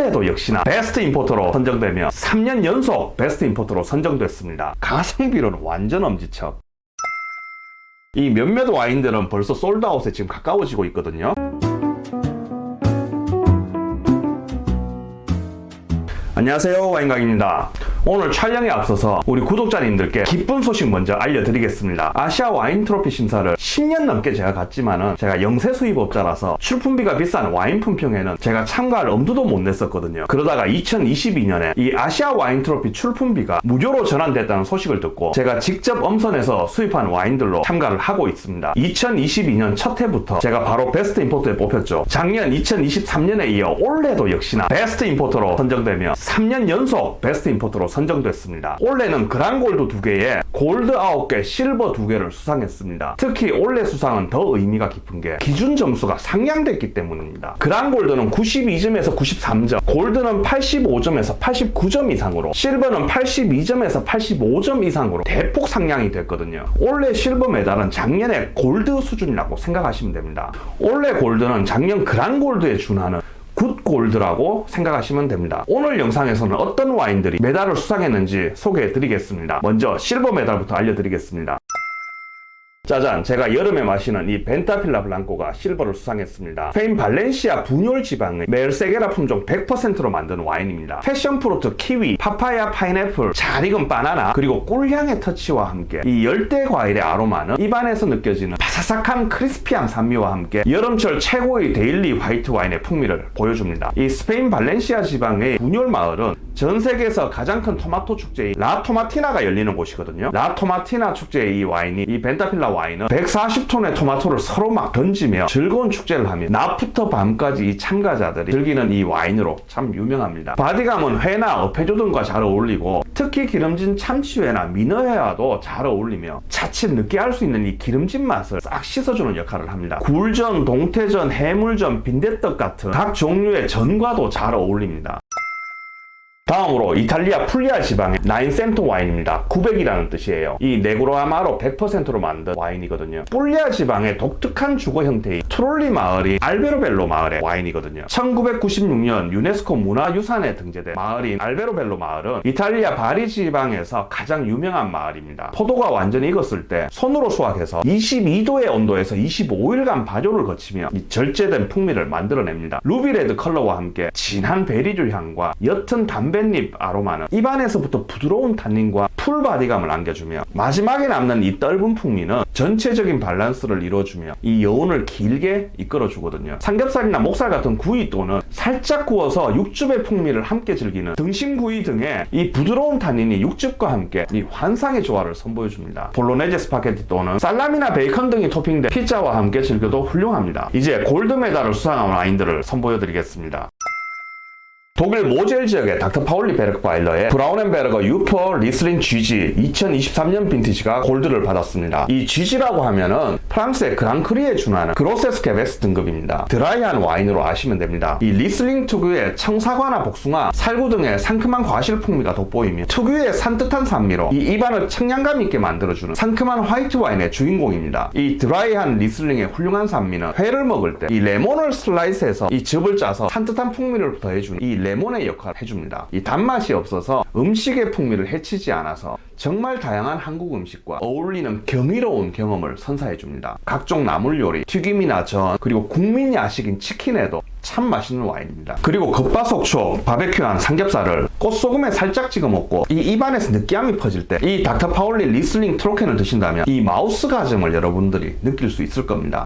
올해도 역시나 베스트 임포터로 선정되며 3년 연속 베스트 임포터로 선정됐습니다. 가성비로는 완전 엄지척. 이 몇몇 와인들은 벌써 솔드아웃에 지금 가까워지고 있거든요. 안녕하세요, 와인강입니다. 오늘 촬영에 앞서서 우리 구독자님들께 기쁜 소식 먼저 알려드리겠습니다. 아시아 와인 트로피 심사를 10년 넘게 제가 갔지만은 제가 영세 수입업자라서 출품비가 비싼 와인 품평회는 제가 참가할 엄두도 못 냈었거든요. 그러다가 2022년에 이 아시아 와인 트로피 출품비가 무료로 전환됐다는 소식을 듣고 제가 직접 엄선해서 수입한 와인들로 참가를 하고 있습니다. 2022년 첫 해부터 제가 바로 베스트 임포터에 뽑혔죠. 작년 2023년에 이어 올해도 역시나 베스트 임포터로 선정되며 3년 연속 베스트 임포터로 선정됐습니다. 올해는 그랑골드 2개에 골드 9개, 실버 2개를 수상했습니다. 특히 올해 수상은 더 의미가 깊은 게 기준 점수가 상향됐기 때문입니다. 그랑골드는 92점에서 93점, 골드는 85점에서 89점 이상으로, 실버는 82점에서 85점 이상으로 대폭 상향이 됐거든요. 올해 실버 메달은 작년에 골드 수준이라고 생각하시면 됩니다. 올해 골드는 작년 그랑골드에 준하는 굿골드라고 생각하시면 됩니다. 오늘 영상에서는 어떤 와인들이 메달을 수상했는지 소개해 드리겠습니다. 먼저 실버 메달부터 알려드리겠습니다. 짜잔, 제가 여름에 마시는 이 벤타필라 블랑코가 실버를 수상했습니다. 스페인 발렌시아 부뇰 지방의 메르세게라 품종 100%로 만든 와인입니다. 패션프루트, 키위, 파파야, 파인애플, 잘 익은 바나나, 그리고 꿀향의 터치와 함께 이 열대 과일의 아로마는 입안에서 느껴지는 바사삭한 크리스피한 산미와 함께 여름철 최고의 데일리 화이트 와인의 풍미를 보여줍니다. 이 스페인 발렌시아 지방의 부뇰 마을은 전 세계에서 가장 큰 토마토 축제인 라토마티나가 열리는 곳이거든요. 라토마티나 축제의 이 와인이, 이 벤타필라 와인은 140톤의 토마토를 서로 막 던지며 즐거운 축제를 하며 낮부터 밤까지 이 참가자들이 즐기는 이 와인으로 참 유명합니다. 바디감은 회나 어패조 등과 잘 어울리고 특히 기름진 참치회나 민어회와도 잘 어울리며 자칫 느끼할 수 있는 이 기름진 맛을 싹 씻어주는 역할을 합니다. 굴전, 동태전, 해물전, 빈대떡 같은 각 종류의 전과도 잘 어울립니다. 다음으로 이탈리아 풀리아 지방의 나인센토 와인입니다. 900이라는 뜻이에요. 이 네그로 아마로 100%로 만든 와인이거든요. 풀리아 지방의 독특한 주거 형태의 트롤리 마을이 알베로벨로 마을의 와인이거든요. 1996년 유네스코 문화유산에 등재된 마을인 알베로벨로 마을은 이탈리아 바리 지방에서 가장 유명한 마을입니다. 포도가 완전히 익었을 때 손으로 수확해서 22도의 온도에서 25일간 발효를 거치며 이 절제된 풍미를 만들어냅니다. 루비레드 컬러와 함께 진한 베리류 향과 옅은 담배잎 아로마는 입안에서부터 부드러운 탄닌과 풀바디감을 안겨주며 마지막에 남는 이 떫은 풍미는 전체적인 밸런스를 이루어주며 이 여운을 길게 이끌어주거든요. 삼겹살이나 목살 같은 구이 또는 살짝 구워서 육즙의 풍미를 함께 즐기는 등심구이 등의 이 부드러운 탄닌이 육즙과 함께 이 환상의 조화를 선보여줍니다. 볼로네제 스파게티 또는 살라미나 베이컨 등이 토핑된 피자와 함께 즐겨도 훌륭합니다. 이제 골드 메달을 수상한 와인들을 선보여드리겠습니다. 독일 모젤 지역의 닥터 파울리 베르크바일러의 브라운앤베르거 유퍼 리슬링 GG 2023년 빈티지가 골드를 받았습니다. 이 GG라고 하면은 프랑스의 그랑크리에 준하는 그로세스케베스 등급입니다. 드라이한 와인으로 아시면 됩니다. 이 리슬링 특유의 청사과나 복숭아, 살구 등의 상큼한 과실 풍미가 돋보이며 특유의 산뜻한 산미로 이 입안을 청량감 있게 만들어주는 상큼한 화이트 와인의 주인공입니다. 이 드라이한 리슬링의 훌륭한 산미는 회를 먹을 때 이 레몬을 슬라이스해서 이 즙을 짜서 산뜻한 풍미를 더해주는 이 레몬의 역할을 해줍니다. 이 단맛이 없어서 음식의 풍미를 해치지 않아서 정말 다양한 한국 음식과 어울리는 경이로운 경험을 선사해줍니다. 각종 나물 요리, 튀김이나 전, 그리고 국민 야식인 치킨에도 참 맛있는 와인입니다. 그리고 겉바속촉, 바베큐한 삼겹살을 꽃소금에 살짝 찍어 먹고 이 입안에서 느끼함이 퍼질 때 이 닥터 파울리 리슬링 트로켄을 드신다면 이 마우스 가즘을 여러분들이 느낄 수 있을 겁니다.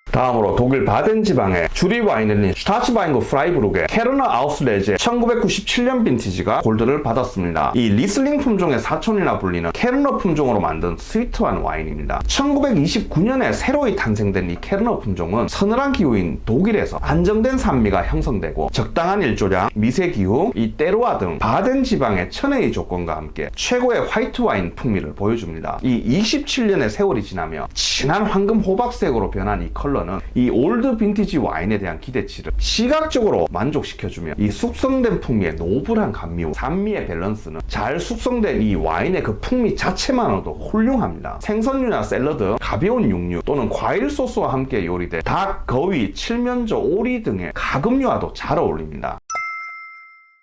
다음으로 독일 바덴 지방의 주리 와이너린 슈타츠바인거 프라이부르크의 케르너 아우슬레제 1997년 빈티지가 골드를 받았습니다. 이 리슬링 품종의 사촌이나 불리는 케르너 품종으로 만든 스위트한 와인입니다. 1929년에 새로이 탄생된 이 케르너 품종은 서늘한 기후인 독일에서 안정된 산미가 형성되고 적당한 일조량, 미세 기후, 이 때루아 등 바덴 지방의 천혜의 조건과 함께 최고의 화이트 와인 풍미를 보여줍니다. 이 27년의 세월이 지나며 진한 황금 호박색으로 변한 이 컬러는 이 올드 빈티지 와인에 대한 기대치를 시각적으로 만족시켜주며 이 숙성된 풍미의 노블한 감미와 산미의 밸런스는 잘 숙성된 이 와인의 그 풍미 자체만으로도 훌륭합니다. 생선류나 샐러드, 가벼운 육류 또는 과일 소스와 함께 요리된 닭, 거위, 칠면조, 오리 등의 가금류와도 잘 어울립니다.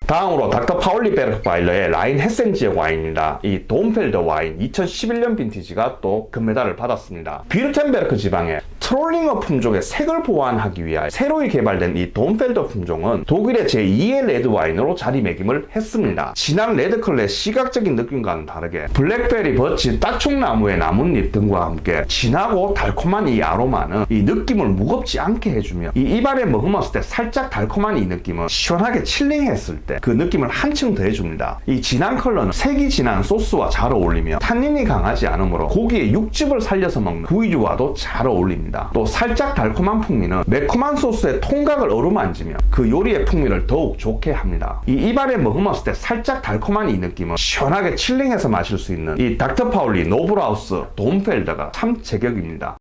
다음으로 닥터 파울리 베르크바일러의 라인 헤센 지역 와인입니다. 이 돈펠더 와인 2011년 빈티지가 또 금메달을 받았습니다. 비르텐베르크 지방의 트롤링어 품종의 색을 보완하기 위하여 새로이 개발된 이 돈펠더 품종은 독일의 제2의 레드 와인으로 자리매김을 했습니다. 진한 레드 컬러의 시각적인 느낌과는 다르게 블랙베리, 버치, 딱총나무의 나뭇잎 등과 함께 진하고 달콤한 이 아로마는 이 느낌을 무겁지 않게 해주며 이 입안에 머금었을 때 살짝 달콤한 이 느낌은 시원하게 칠링했을 때 그 느낌을 한층 더해줍니다. 이 진한 컬러는 색이 진한 소스와 잘 어울리며 탄닌이 강하지 않으므로 고기의 육즙을 살려서 먹는 구이류와도 잘 어울립니다. 또 살짝 달콤한 풍미는 매콤한 소스의 통각을 어루만지며 그 요리의 풍미를 더욱 좋게 합니다. 이 입안에 머금었을 때 살짝 달콤한 이 느낌은 시원하게 칠링해서 마실 수 있는 이 닥터 파울리 노브라우스 돈펠더가 참 제격입니다.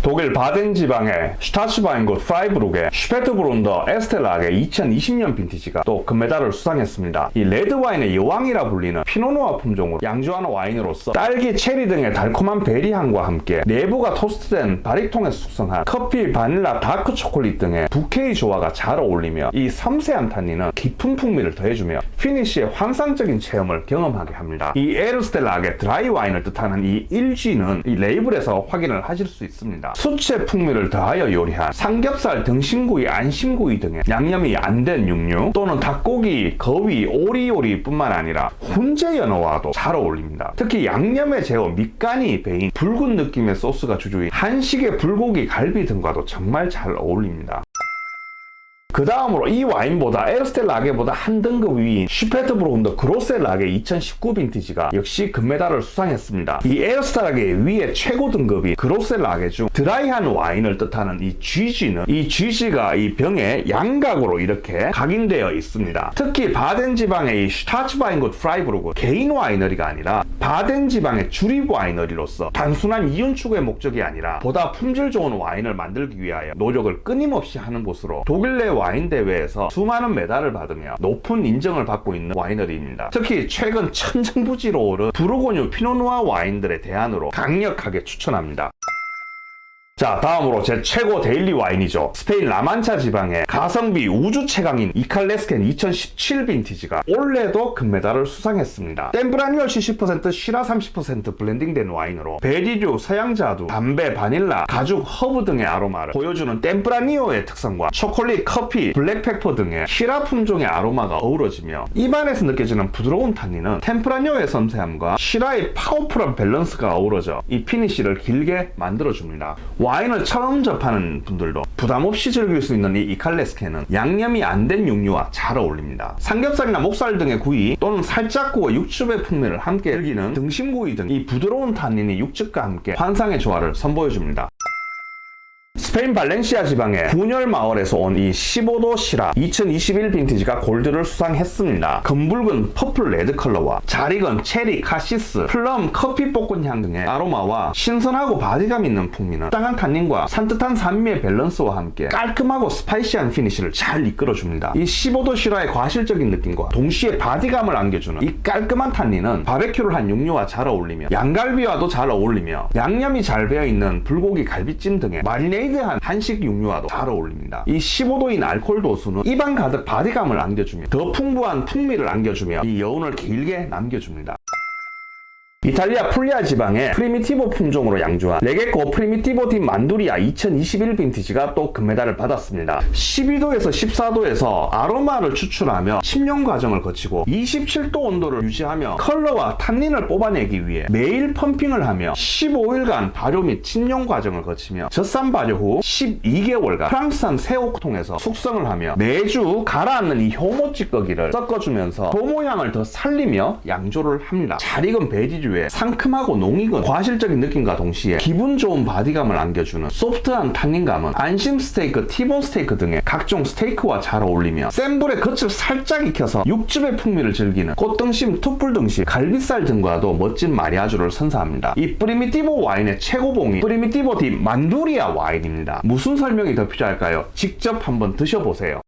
독일 바덴 지방의 슈타츠바인곳 프라이부르크의 슈페트브룬더 에스텔락의 2020년 빈티지가 또 금메달을 수상했습니다. 이 레드 와인의 여왕이라 불리는 피노누아 품종으로 양주하는 와인으로서 딸기, 체리 등의 달콤한 베리향과 함께 내부가 토스트된 바리통에서 숙성한 커피, 바닐라, 다크 초콜릿 등의 부케의 조화가 잘 어울리며 이 섬세한 탄닌은 깊은 풍미를 더해주며 피니쉬의 환상적인 체험을 경험하게 합니다. 이 에르스텔락의 드라이 와인을 뜻하는 이 1G는 이 레이블에서 확인을 하실 수 있습니다. 수채 풍미를 더하여 요리한 삼겹살, 등심구이, 안심구이 등의 양념이 안 된 육류 또는 닭고기, 거위, 오리 요리뿐만 아니라 훈제 연어와도 잘 어울립니다. 특히 양념의 제어 밑간이 배인 붉은 느낌의 소스가 주주인 한식의 불고기, 갈비 등과도 정말 잘 어울립니다. 그 다음으로 이 와인보다 에르스텔 라게보다 한 등급 위인 슈페트브룬더 그로세 라게 2019 빈티지가 역시 금메달을 수상했습니다. 이 에르스텔 라게 위의 최고 등급이 그로세 라게 중 드라이한 와인을 뜻하는 이 GG는 이 GG가 이 병에 양각으로 이렇게 각인되어 있습니다. 특히 바덴 지방의 이 슈타츠바인곳 프라이부르크 개인 와이너리가 아니라 바덴 지방의 주립 와이너리로서 단순한 이윤 추구의 목적이 아니라 보다 품질 좋은 와인을 만들기 위하여 노력을 끊임없이 하는 곳으로 독일 내 와인 대회에서 수많은 메달을 받으며 높은 인정을 받고 있는 와이너리입니다. 특히 최근 천정부지로 오른 부르고뉴 피노누아 와인들의 대안으로 강력하게 추천합니다. 자, 다음으로 제 최고 데일리 와인이죠. 스페인 라만차 지방의 가성비 우주 최강인 이칼레스켄 2017 빈티지가 올해도 금메달을 수상했습니다. 템프라니올 70%, 시라 30% 블렌딩된 와인으로 베리류, 서양자두, 담배, 바닐라, 가죽, 허브 등의 아로마를 보여주는 템프라니오의 특성과 초콜릿, 커피, 블랙페퍼 등의 시라 품종의 아로마가 어우러지며 입안에서 느껴지는 부드러운 탄닌은 템프라니오의 섬세함과 시라의 파워풀한 밸런스가 어우러져 이 피니쉬를 길게 만들어줍니다. 와인을 처음 접하는 분들도 부담없이 즐길 수 있는 이 이칼레스케는 양념이 안 된 육류와 잘 어울립니다. 삼겹살이나 목살 등의 구이 또는 살짝 구워 육즙의 풍미를 함께 즐기는 등심구이 등 이 부드러운 탄닌이 육즙과 함께 환상의 조화를 선보여줍니다. 스페인 발렌시아 지방의 분열 마을에서 온 이 15도 시라 2021 빈티지가 골드를 수상했습니다. 검붉은 퍼플 레드 컬러와 잘 익은 체리, 카시스, 플럼, 커피 볶은 향 등의 아로마와 신선하고 바디감 있는 풍미는 땅한 탄닌과 산뜻한 산미의 밸런스와 함께 깔끔하고 스파이시한 피니쉬를 잘 이끌어줍니다. 이 15도 시라의 과실적인 느낌과 동시에 바디감을 안겨주는 이 깔끔한 탄닌은 바베큐를 한 육류와 잘 어울리며 양갈비와도 잘 어울리며 양념이 잘 배어있는 불고기, 갈비찜 등의 마리네이드한 한식 육류와도 잘 어울립니다. 이 15도인 알코올 도수는 입안 가득 바디감을 안겨주며 더 풍부한 풍미를 안겨주며 이 여운을 길게 남겨줍니다. 이탈리아 풀리아 지방의 프리미티보 품종으로 양주한 레게코 프리미티보 디 만두리아 2021 빈티지가 또 금메달을 받았습니다. 12도에서 14도에서 아로마를 추출하며 침용 과정을 거치고 27도 온도를 유지하며 컬러와 탄닌을 뽑아내기 위해 매일 펌핑을 하며 15일간 발효 및 침용 과정을 거치며 젖산 발효 후 12개월간 프랑스산 새옥통에서 숙성을 하며 매주 가라앉는 이 효모 찌꺼기를 섞어주면서 도모향을 더 살리며 양조를 합니다. 잘 익은 베리류 상큼하고 농익은 과실적인 느낌과 동시에 기분 좋은 바디감을 안겨주는 소프트한 탄닌감은 안심 스테이크, 티본 스테이크 등의 각종 스테이크와 잘 어울리며 센 불에 겉을 살짝 익혀서 육즙의 풍미를 즐기는 꽃등심, 툭불 등심, 갈비살 등과도 멋진 마리아주를 선사합니다. 이 프리미티보 와인의 최고봉이 프리미티보 디 만두리아 와인입니다. 무슨 설명이 더 필요할까요? 직접 한번 드셔보세요.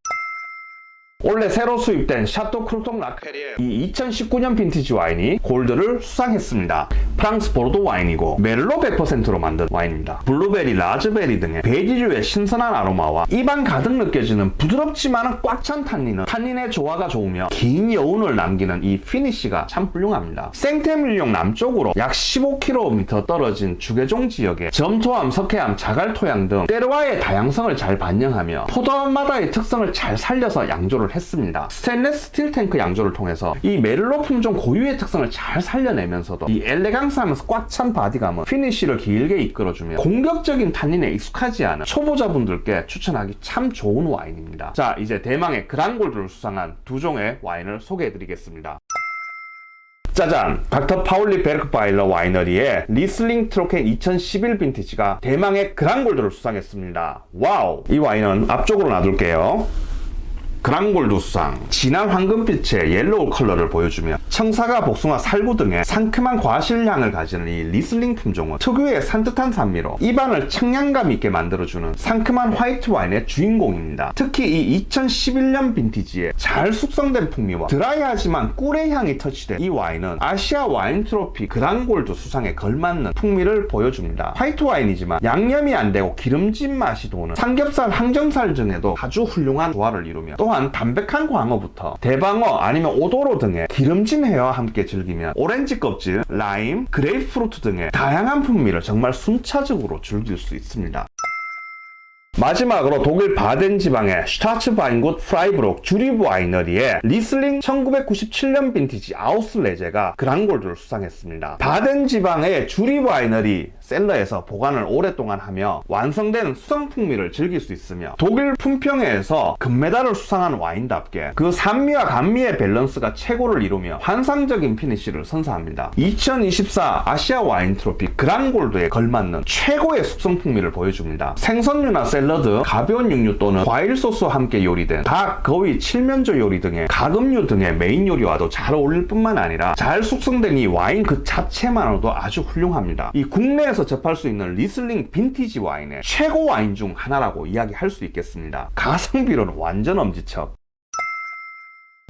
올해 새로 수입된 샤또 크루통 라카리의 이 2019년 빈티지 와인이 골드를 수상했습니다. 프랑스 보르도 와인이고 메를로 100%로 만든 와인입니다. 블루베리, 라즈베리 등의 베리류의 신선한 아로마와 입안 가득 느껴지는 부드럽지만 꽉 찬 탄닌의 조화가 좋으며 긴 여운을 남기는 이 피니쉬가 참 훌륭합니다. 생테밀룡 남쪽으로 약 15km 떨어진 주계종 지역에 점토암, 석회암, 자갈토양 등 때르와의 다양성을 잘 반영하며 포도마다의 특성을 잘 살려서 양조를 했습니다. 스테인리스 스틸 탱크 양조를 통해서 이 메를로 품종 고유의 특성을 잘 살려내면서도 이 엘레강스하면서 꽉 찬 바디감은 피니쉬를 길게 이끌어주며 공격적인 탄닌에 익숙하지 않은 초보자분들께 추천하기 참 좋은 와인입니다. 자, 이제 대망의 그랑골드를 수상한 두 종의 와인을 소개해드리겠습니다. 짜잔! 닥터 파울리 베르크바일러 와이너리의 리슬링 트로켄 2011 빈티지가 대망의 그랑골드를 수상했습니다. 와우! 이 와인은 앞쪽으로 놔둘게요. 그랑골드 수상, 진한 황금빛의 옐로우 컬러를 보여주며 청사과 복숭아, 살구 등의 상큼한 과실향을 가지는 이 리슬링 품종은 특유의 산뜻한 산미로 입안을 청량감 있게 만들어주는 상큼한 화이트 와인의 주인공입니다. 특히 이 2011년 빈티지의 잘 숙성된 풍미와 드라이하지만 꿀의 향이 터치된 이 와인은 아시아 와인 트로피 그랑골드 수상에 걸맞는 풍미를 보여줍니다. 화이트 와인이지만 양념이 안 되고 기름진 맛이 도는 삼겹살, 항정살 등에도 아주 훌륭한 조화를 이루며 또한 담백한 광어부터 대방어 아니면 오도로 등의 기름진 회와 함께 즐기면 오렌지 껍질, 라임, 그레이프루트 등의 다양한 풍미를 정말 순차적으로 즐길 수 있습니다. 마지막으로 독일 바덴 지방의 슈타츠바인굿 프라이브룩 주리브 와이너리의 리슬링 1997년 빈티지 아우슬레제가 그랑골드를 수상했습니다. 바덴 지방의 주리브 와이너리 셀러에서 보관을 오랫동안 하며 완성된 수성 풍미를 즐길 수 있으며 독일 품평회에서 금메달을 수상한 와인답게 그 산미와 감미의 밸런스가 최고를 이루며 환상적인 피니쉬를 선사합니다. 2024 아시아 와인 트로피 그랑골드에 걸맞는 최고의 숙성 풍미를 보여줍니다. 생선류나 샐러드, 가벼운 육류 또는 과일 소스와 함께 요리된 닭, 거위, 칠면조 요리 등의 가금류 등의 메인 요리와도 잘 어울릴 뿐만 아니라 잘 숙성된 이 와인 그 자체만으로도 아주 훌륭합니다. 이 국내에서 접할 수 있는 리슬링 빈티지 와인의 최고 와인 중 하나라고 이야기할 수 있겠습니다. 가성비로는 완전 엄지척.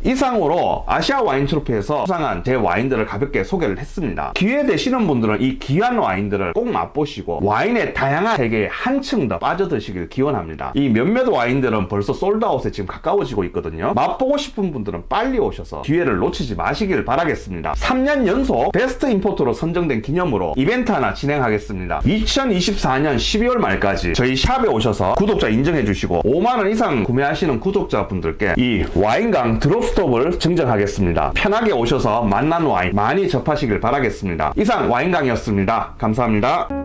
이상으로 아시아 와인 트로피에서 수상한 제 와인들을 가볍게 소개를 했습니다. 기회 되시는 분들은 이 귀한 와인들을 꼭 맛보시고 와인의 다양한 세계에 한층 더 빠져드시길 기원합니다. 이 몇몇 와인들은 벌써 솔드아웃에 지금 가까워지고 있거든요. 맛보고 싶은 분들은 빨리 오셔서 기회를 놓치지 마시길 바라겠습니다. 3년 연속 베스트 임포터로 선정된 기념으로 이벤트 하나 진행하겠습니다. 2024년 12월 말까지 저희 샵에 오셔서 구독자 인증해 주시고 5만원 이상 구매하시는 구독자분들께 이 와인강 드롭 스톱을 증정하겠습니다. 편하게 오셔서 맛난 와인 많이 접하시길 바라겠습니다. 이상 와인강이었습니다. 감사합니다.